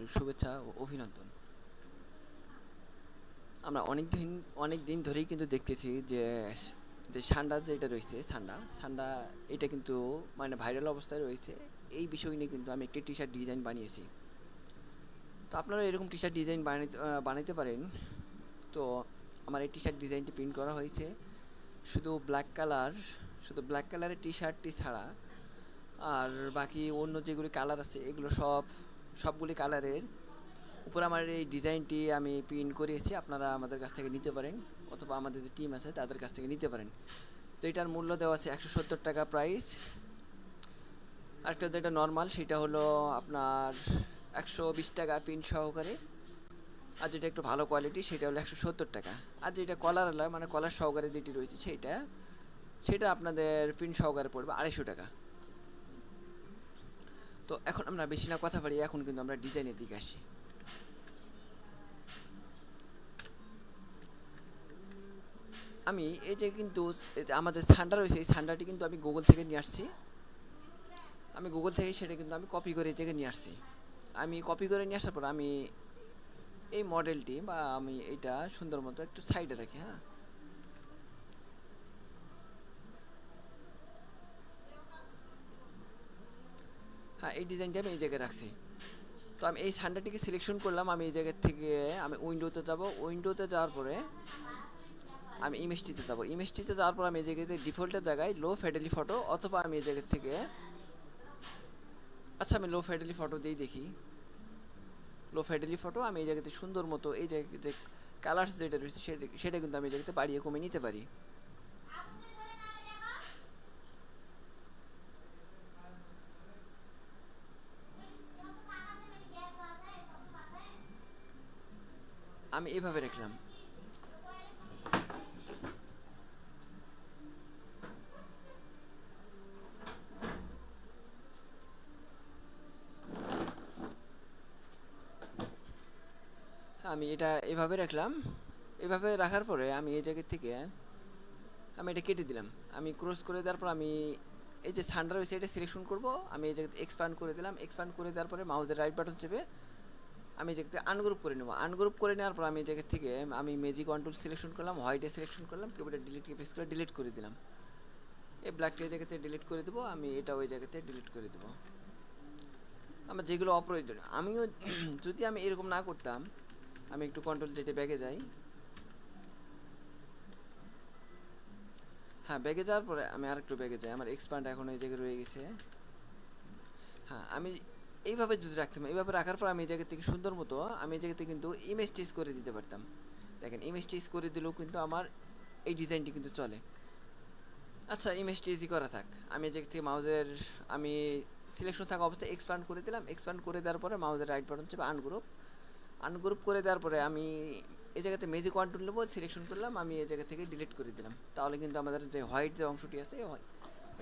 আন্তরিক শুভেচ্ছা ও অভিনন্দন। আমরা অনেক দিন ধরেই কিন্তু দেখতেছি যে যে সান্ডা যেটা রয়েছে সান্ডা সান্ডা এটা কিন্তু মানে ভাইরাল অবস্থায় রয়েছে। এই বিষয় নিয়ে কিন্তু আমি একটি টি শার্ট ডিজাইন বানিয়েছি। তো আপনারা এরকম টি শার্ট ডিজাইন বানাইতে পারেন। তো আমার এই টি শার্ট ডিজাইনটি প্রিন্ট করা হয়েছে শুধু ব্ল্যাক কালার, শুধু ব্ল্যাক কালারের টি শার্টটি ছাড়া। আর বাকি অন্য যেগুলি কালার আছে এগুলো সবগুলি কালারের উপর আমার এই ডিজাইনটি আমি প্রিন্ট করিয়েছি। আপনারা আমাদের কাছ থেকে নিতে পারেন অথবা আমাদের যে টিম আছে তাদের কাছ থেকে নিতে পারেন। তো এটার মূল্য দেওয়া আছে 170 টাকা প্রাইস। আরেকটা যেটা নর্মাল সেটা হলো আপনার 120 টাকা প্রিন্ট সহকারে। আর যেটা একটু ভালো কোয়ালিটি সেটা হলো 170 টাকা। আর যেটা কলার মানে কলার সহকারে যেটি রয়েছে সেটা আপনাদের প্রিন্ট সহকারে পড়বে 250 টাকা। তো এখন আমরা বেশি না কথা বাড়ি, এখন কিন্তু আমরা ডিজাইনের দিকে আসি। আমি এই যে কিন্তু আমাদের সান্ডা রয়েছে এই সান্ডাটি কিন্তু আমি গুগল থেকে নিয়ে আসছি। আমি গুগল থেকে সেটা কিন্তু আমি কপি করে এই জায়গায় নিয়ে আসছি। আমি কপি করে নিয়ে আসার পর আমি এই মডেলটি বা আমি এটা সুন্দর মতো একটু সাইডে রাখি। হ্যাঁ, এই ডিজাইনটা আমি এই জায়গায় রাখছি। তো আমি এই সান্ডাটিকে সিলেকশন করলাম। আমি এই জায়গা থেকে আমি উইন্ডোতে যাব। উইন্ডোতে যাওয়ার পরে আমি ইমেজটিতে যাব। ইমেজটিতে যাওয়ার পর আমি এই জায়গাতে ডিফল্টের জায়গায় লো ফেডেলি ফটো, অথবা আমি এই জায়গা থেকে আচ্ছা আমি লো ফেডেলি ফটো দিয়েই দেখি। লো ফেডেলি ফটো আমি এই জায়গাতে সুন্দর মতো এই জায়গায় যে কালার্স যেটা রয়েছে সেটা কিন্তু আমি এই জায়গাতে বাড়িয়ে কমে নিতে পারি। আমি এভাবে রাখলাম। আমি এটা এভাবে রাখলাম। এভাবে রাখার পরে আমি এই জায়গা থেকে আমি এটা কেটে দিলাম। আমি ক্রস করে দেওয়ার পর আমি এই যে সান্ডা রয়েছে এটা সিলেকশন করব। আমি এই জায়গাতে এক্সপান্ড করে দিলাম। এক্সপান্ড করে দেওয়ার পরে মাউসের রাইট বাটন চেপে আমি এই জায়গাতে আনগ্রুপ করে নেব। আনগ্রুপ করে নেওয়ার পর আমি এই জায়গা থেকে আমি ম্যাজিক কন্ট্রোল সিলেকশন করলাম, হোয়াইটে সিলেকশন করলাম, কিবোর্ডে ডিলিট কি প্রেস করে ডিলিট করে দিলাম। এই ব্ল্যাকটা এই জায়গাতে ডিলিট করে দেবো। আমি এটা ওই জায়গাতে ডিলিট করে দেবো। আমার যেগুলো অপ্রয়োজনীয় আমিও যদি আমি এরকম না করতাম, আমি একটু কন্ট্রোল যেতে ব্যাগে যাই। হ্যাঁ, ব্যাগে যাওয়ার পরে আমি আরেকটু ব্যাগে যাই। আমার এক্সপান্ড এখন এই জায়গায় রয়ে গেছে। হ্যাঁ, আমি এইভাবে যদি রাখতাম, এইভাবে রাখার পর আমি এই জায়গা থেকে সুন্দর মতো আমি এই জায়গাতে কিন্তু ইমেজ টিচ করে দিতে পারতাম। দেখেন ইমেজ টিচ করে দিলেও কিন্তু আমার এই ডিজাইনটি কিন্তু চলে। আচ্ছা, ইমেজটি ইজি করা থাক। আমি এই জায়গা থেকে মাউজের আমি সিলেকশন থাকা অবস্থায় এক্সপান্ড করে দিলাম। এক্সপান্ড করে দেওয়ার পরে মাউজের রাইট বাটন চেপে আনগ্রুপ। আনগ্রুপ করে দেওয়ার পরে আমি এই জায়গা থেকে ম্যাজিক কন্ট্রোল নেবো, সিলেকশন করলাম, আমি এই জায়গা থেকে ডিলিট করে দিলাম। তাহলে কিন্তু আমাদের যে হোয়াইট যে অংশটি আছে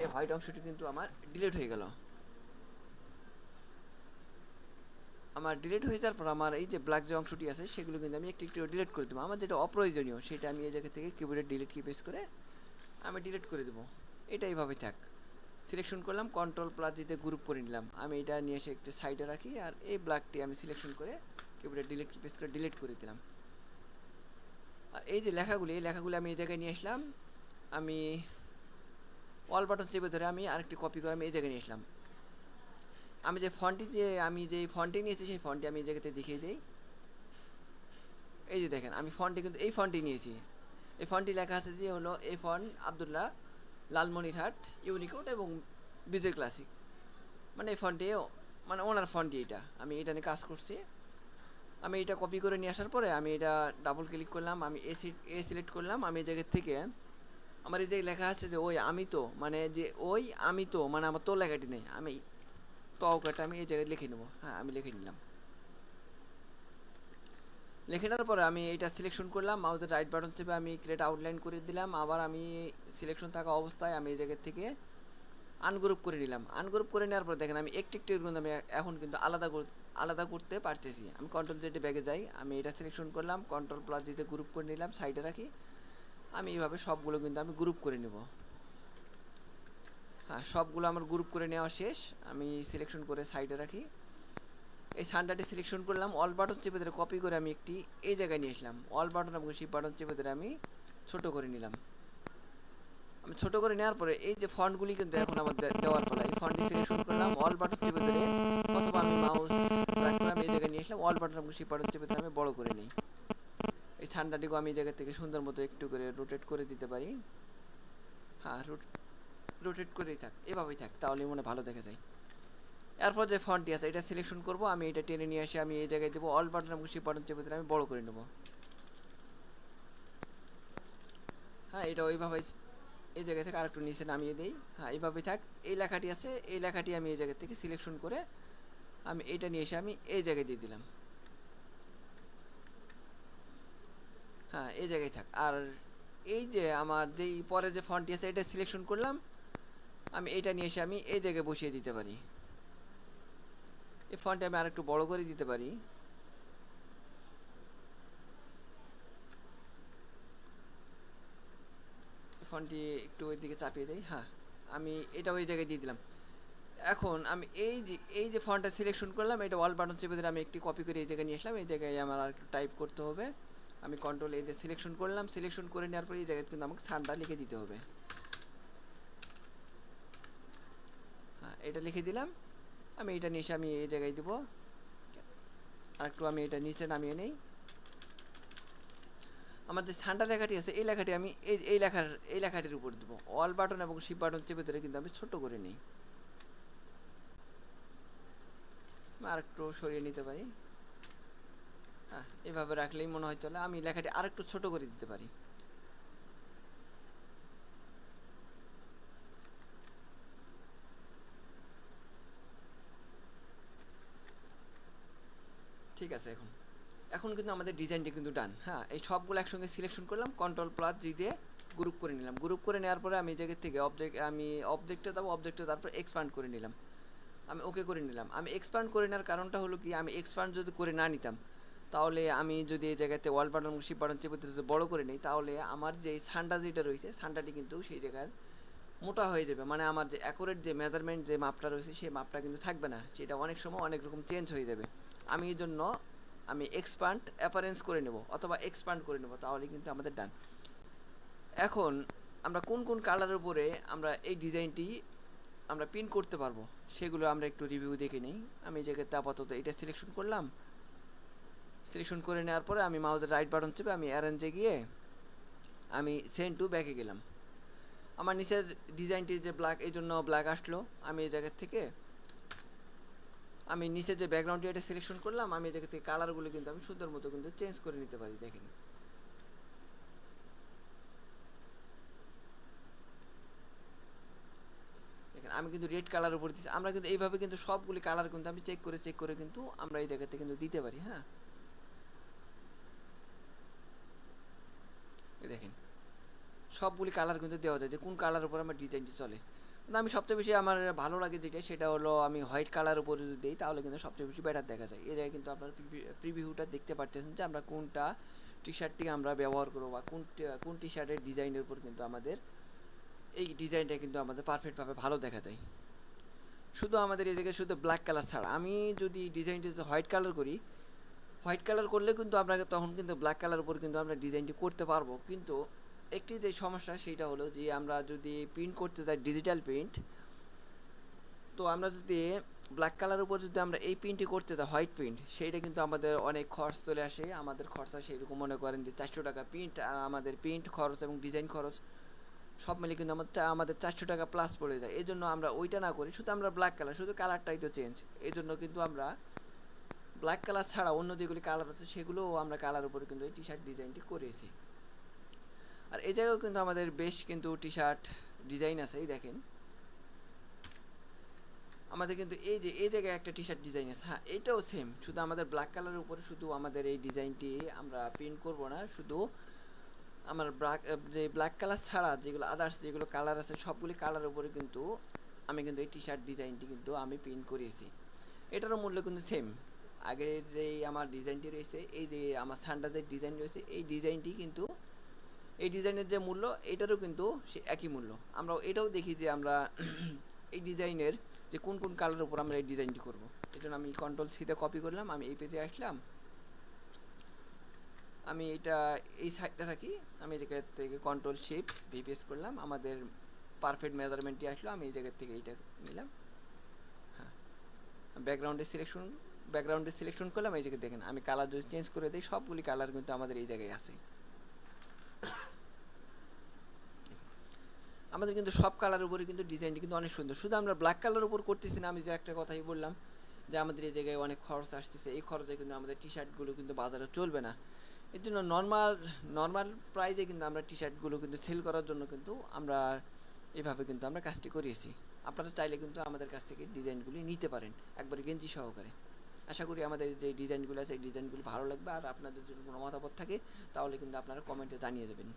এই হোয়াইট অংশটি কিন্তু আমার ডিলিট হয়ে গেল। আমার ডিলিট হয়ে যাওয়ার পর আমার এই যে ব্ল্যাক যে অংশটি আছে সেগুলো কিন্তু আমি একটু একটু ডিলিট করে দেবো। আমার যেটা অপ্রয়োজনীয় সেটা আমি এই জায়গা থেকে কিবোর্ডে ডিলিট কি প্রেস করে আমি ডিলিট করে দেবো। এটা এইভাবে থাক। সিলেকশন করলাম, কন্ট্রোল প্লাস দিতে গ্রুপ করে নিলাম। আমি এটা নিয়ে এসে একটু সাইডে রাখি। আর এই ব্ল্যাকটি আমি সিলেকশন করে কিবোর্ডে ডিলিট কি প্রেস করে ডিলিট করে দিলাম। আর এই যে লেখাগুলি আমি এই জায়গায় নিয়ে আসলাম। আমি অল বাটন চেপে ধরে আমি আরেকটি কপি করে আমি এই জায়গায় নিয়ে আসলাম। আমি যে ফন্টটি নিয়েছি সেই ফন্টটি আমি এই জায়গাতে দেখিয়ে দিই। এই যে দেখেন আমি ফন্টটি কিন্তু এই ফন্টটি নিয়েছি। এই ফন্টটি লেখা আছে যে হলো এই ফন্ট আবদুল্লাহ, লালমনিরহাট, ইউনিকোড এবং বিজয় ক্লাসিক। মানে এই ফন্টে মানে ওনার ফন্টই এটা। আমি এটা নিয়ে কাজ করছি। আমি এটা কপি করে নিয়ে আসার পরে আমি এটা ডাবল ক্লিক করলাম, আমি সিলেক্ট করলাম। আমি এই জায়গা থেকে আমার এই যে লেখা আছে যে ওই আমি তো মানে আমার তো লেখাটি নেই, আমি তওকাটা আমি এই জায়গায় লিখে নেবো। হ্যাঁ, আমি লিখে নিলাম। লিখে নেওয়ার পরে আমি এটা সিলেকশন করলাম, মাউসের রাইট বাটন চেপে আমি ক্রিয়েট আউটলাইন করে দিলাম। আবার আমি সিলেকশন থাকা অবস্থায় আমি এই জায়গা থেকে আনগ্রুপ করে নিলাম। আনগ্রুপ করে নেওয়ার পর দেখেন আমি একটু একটু কিন্তু আমি এখন কিন্তু আলাদা করতে পারতেছি। আমি কন্ট্রোল জেডে ব্যাগে যাই, আমি এটা সিলেকশন করলাম, কন্ট্রোল প্লাস দিতে গ্রুপ করে নিলাম, সাইডে রাখি। আমি এইভাবে সবগুলো কিন্তু আমি গ্রুপ করে নেব। হ্যাঁ, সবগুলো আমার গ্রুপ করে নেওয়া শেষ। আমি সিলেকশন করে সাইডে রাখি। এই সানটাটি সিলেকশন করলাম, অল বাটন চেপে ধরে কপি করে আমি একটি এই জায়গায় নিয়ে আসলাম, অল বাটন এবং শিফট বাটন চেপে ধরে আমি ছোট করে নিলাম। আমি ছোট করে নেওয়ার পরে এই যে ফন্টগুলি কিন্তু এখন আমার দেওয়ার পালা, এই ফন্টটি সিলেকশন করলাম, অল বাটন চেপে ধরে অথবা আমি মাউস ড্র্যাগ করে আমি এই জায়গায় নিয়ে আসলাম, অল বাটন এবং শিফট বাটন চেপে ধরে আমি বড় করে নিই। এই ছান্ডাটিকেও আমি এই জায়গা থেকে সুন্দর মতো একটু করে রোটেট করে দিতে পারি। হ্যাঁ, রোটেট করেই থাক, এভাবেই থাক, তাহলে মনে ভালো দেখা যায়। এরপর যে ফন্টটি আছে এটা সিলেকশন করব, আমি এটা টেনে নিয়ে আসি আমি এই জায়গায় দেবো, অল বাটন এবং শিফট বাটন চেপে ধরে আমি বড় করে নেব। হ্যাঁ, এটা ওইভাবে এই জায়গা থেকে আরেকটু নিচে নামিয়ে দিই। হ্যাঁ, এইভাবেই থাক। এই লেখাটি আছে, এই লেখাটি আমি এই জায়গা থেকে সিলেকশন করে আমি এটা নিয়ে এসে আমি এই জায়গায় দিয়ে দিলাম। হ্যাঁ, এই জায়গায় থাক। আর এই যে আমার যেই পরে যে ফন্টটি আছে এটা সিলেকশন করলাম, আমি এটা নিয়ে এসে আমি এই জায়গায় বসিয়ে দিতে পারি। এই ফন্টটি আমি আরেকটু বড় করে দিতে পারি। ফন্টটি একটু ওই দিকে চাপিয়ে দেই। হ্যাঁ, আমি এটা ওই জায়গায় দিয়ে দিলাম। এখন আমি এই যে ফন্টটা সিলেকশন করলাম, এটা অল বাটন চেপে ধরে আমি একটি কপি করে এই জায়গায় নিয়ে আসলাম। এই জায়গায় আমার আর একটু টাইপ করতে হবে। আমি কন্ট্রোল এই যে সিলেকশন করলাম, সিলেকশন করে নেওয়ার পরে এই জায়গায় কিন্তু আমাকে সানটা লিখে দিতে হবে। হ্যাঁ, এটা লিখে দিলাম। আমি এটা নিয়ে এসে আমি এই জায়গায় দেবো। আর একটু আমি এটা নিচে নামিয়ে নেই। আমার যে সানটা লেখাটি আছে এই লেখাটি আমি এই লেখাটির উপর দেবো, অল বাটন এবং শিফট বাটন চেপে ধরে কিন্তু আমি ছোট করে নিই। আর একটু সরিয়ে নিতে পারি। হ্যাঁ, এভাবে রাখলেই মনে হয় চলে। আমি লেখাটি আরেকটু ছোট করে দিতে পারি। ঠিক আছে, এখন কিন্তু আমাদের ডিজাইনটি কিন্তু ডান। হ্যাঁ, এই সবগুলো একসঙ্গে সিলেকশন করলাম, কন্ট্রোল প্লাস জি দিয়ে গ্রুপ করে নিলাম। গ্রুপ করে নেওয়ার পরে আমি এই জায়গা থেকে অবজেক্টে যাবো, অবজেক্টে তারপর এক্সপান্ড করে নিলাম। আমি ওকে করে নিলাম। আমি এক্সপান্ড করে নেওয়ার কারণটা হলো কি, আমি এক্সপান্ড যদি করে না নিতাম তাহলে আমি যদি এই জায়গাতে ওয়াল বাটন শিপ বাটন চেপে যদি বড় করে নিই তাহলে আমার যে সানটা যেটা রয়েছে সানটাটি কিন্তু সেই জায়গায় মোটা হয়ে যাবে। মানে আমার যে অ্যাকুরেট যে মেজারমেন্ট যে মাপটা রয়েছে সেই মাপটা কিন্তু থাকবে না, সেটা অনেক সময় অনেক রকম চেঞ্জ হয়ে যাবে। আমি এই জন্য আমি এক্সপান্ড অ্যাপারেন্স করে নেব অথবা এক্সপান্ড করে নেব, তাহলে কিন্তু আমাদের ডান। এখন আমরা কোন কোন কালারের উপরে আমরা এই ডিজাইনটি আমরা প্রিন্ট করতে পারবো সেগুলো আমরা একটু রিভিউ দেখে নিই। আমি এই জায়গাতে আপাতত এটা সিলেকশন করলাম। সিলেকশন করে নেওয়ার পরে আমি মাউসের রাইট বাটন চেপে আমি অ্যারেঞ্জে গিয়ে আমি সেন্ড টু ব্যাকে গেলাম। আমার নিচের ডিজাইনটি যে ব্ল্যাক, এই জন্য ব্ল্যাক আসলো। আমি এই জায়গা থেকে আমি নিচে যে ব্যাকগ্রাউন্ডটি এটা সিলেকশন করলাম, আমি এই জায়গা থেকে কালারগুলো কিন্তু আমি সুন্দর মতো কিন্তু চেঞ্জ করে নিতে পারি। দেখেন, আমি কিন্তু রেড কালার উপর দিচ্ছি। আমরা কিন্তু এইভাবে কিন্তু সবগুলি কালার কিন্তু আমি চেক করে কিন্তু আমরা এই জায়গাতে কিন্তু দিতে পারি। হ্যাঁ, দেখেন সবগুলি কালার কিন্তু দেওয়া যায় যে কোন কালার উপর আমার ডিজাইনটি চলে। কিন্তু আমি সবচেয়ে বেশি আমার ভালো লাগে যেটা সেটা হলো আমি হোয়াইট কালার উপরে যদি দিই তাহলে কিন্তু সবচেয়ে বেশি বেটার দেখা যায়। এই জায়গায় কিন্তু আপনার প্রিভিউটা দেখতে পাচ্ছেন যে আমরা কোনটা টি শার্টটি আমরা ব্যবহার করবো বা কোন টি শার্টের ডিজাইনের উপর কিন্তু আমাদের এই ডিজাইনটা কিন্তু আমাদের পারফেক্টভাবে ভালো দেখা যায়। শুধু আমাদের এই জায়গায় শুধু ব্ল্যাক কালার ছাড়া আমি যদি ডিজাইনটি হোয়াইট কালার করি, হোয়াইট কালার করলে কিন্তু আপনাকে তখন কিন্তু ব্ল্যাক কালার উপর কিন্তু আমরা ডিজাইনটি করতে পারবো। কিন্তু একটি যে সমস্যা সেটা হলো যে আমরা যদি প্রিন্ট করতে যাই ডিজিটাল প্রিন্ট, তো আমরা যদি ব্ল্যাক কালার উপর যদি আমরা এই প্রিন্টটি করতে যাই হোয়াইট প্রিন্ট, সেইটা কিন্তু আমাদের অনেক খরচ চলে আসে। আমাদের খরচা সেইরকম মনে করেন যে 400 টাকা প্রিন্ট, আমাদের প্রিন্ট খরচ এবং ডিজাইন খরচ সব মিলে কিন্তু আমাদের 400 টাকা প্লাস পড়ে যায়। এই জন্য আমরা ওইটা না করি, শুধু আমরা ব্ল্যাক কালার, শুধু কালারটাই তো চেঞ্জ। এই জন্য কিন্তু আমরা ব্ল্যাক কালার ছাড়া অন্য যেগুলি কালার আছে সেগুলোও আমরা কালার উপরে কিন্তু এই টি শার্ট ডিজাইনটি করেছি। আর এই জায়গাও কিন্তু আমাদের বেশ কিন্তু টি শার্ট ডিজাইন আছে। এই দেখেন আমাদের কিন্তু এই জায়গায় একটা টি শার্ট ডিজাইন আছে। হ্যাঁ, এটাও সেম, শুধু আমাদের ব্ল্যাক কালারের উপরে শুধু আমাদের এই ডিজাইনটি আমরা প্রিন্ট করব না, শুধু আমার যে ব্ল্যাক কালার ছাড়া যেগুলো আদার্স যেগুলো কালার আছে সবগুলি কালার উপরে কিন্তু আমি কিন্তু এই টি শার্ট ডিজাইনটি কিন্তু আমি প্রিন্ট করিয়েছি। এটারও মূল্য কিন্তু সেম। আগের যেই আমার ডিজাইনটি রয়েছে, এই যে আমার সানডাজের ডিজাইন রয়েছে, এই ডিজাইনটি কিন্তু এই ডিজাইনের যে মূল্য এটারও কিন্তু সে একই মূল্য। আমরা এটাও দেখি যে আমরা এই ডিজাইনের যে কোন কোন কালারের উপর আমরা এই ডিজাইনটি করবো। জন্য আমি কন্ট্রোল সিতে কপি করলাম, আমি এই পেজে আসলাম, আমি এটা এই সাইডটা রাখি, আমি এই জায়গা থেকে কন্ট্রোল শিফট ভি প্রেস করলাম, আমাদের পারফেক্ট মেজারমেন্টটি আসলো, আমি এই জায়গা থেকে এইটা নিলাম। হ্যাঁ, ব্যাকগ্রাউন্ডে সিলেকশন করলাম, এই জায়গায় দেখেন আমি কালার যদি চেঞ্জ করে দিই সবগুলি কালার কিন্তু আমাদের এই জায়গায় আছে। আমাদের কিন্তু সব কালার উপরে কিন্তু ডিজাইনটি কিন্তু অনেক সুন্দর, শুধু আমরা ব্ল্যাক কালার উপর করতেছি না। আমি যে একটা কথাই বললাম যে আমাদের এই জায়গায় অনেক খরচ আসতেছে, এই খরচে কিন্তু আমাদের টি শার্টগুলো কিন্তু বাজারে চলবে না। এর জন্য নর্মাল প্রাইজে কিন্তু আমরা টি শার্টগুলো কিন্তু সেল করার জন্য কিন্তু আমরা এভাবে কিন্তু আমরা কাজটি করিয়েছি। আপনারা চাইলে কিন্তু আমাদের কাছ থেকে ডিজাইনগুলি নিতে পারেন একবারে গেঞ্জি সহকারে। আশা করি আমাদের যে ডিজাইনগুলো আছে এই ডিজাইনগুলি ভালো লাগবে, আর আপনাদের যদি কোনো মতামত থাকে তাহলে কিন্তু আপনারা কমেন্টে জানিয়ে দেবেন।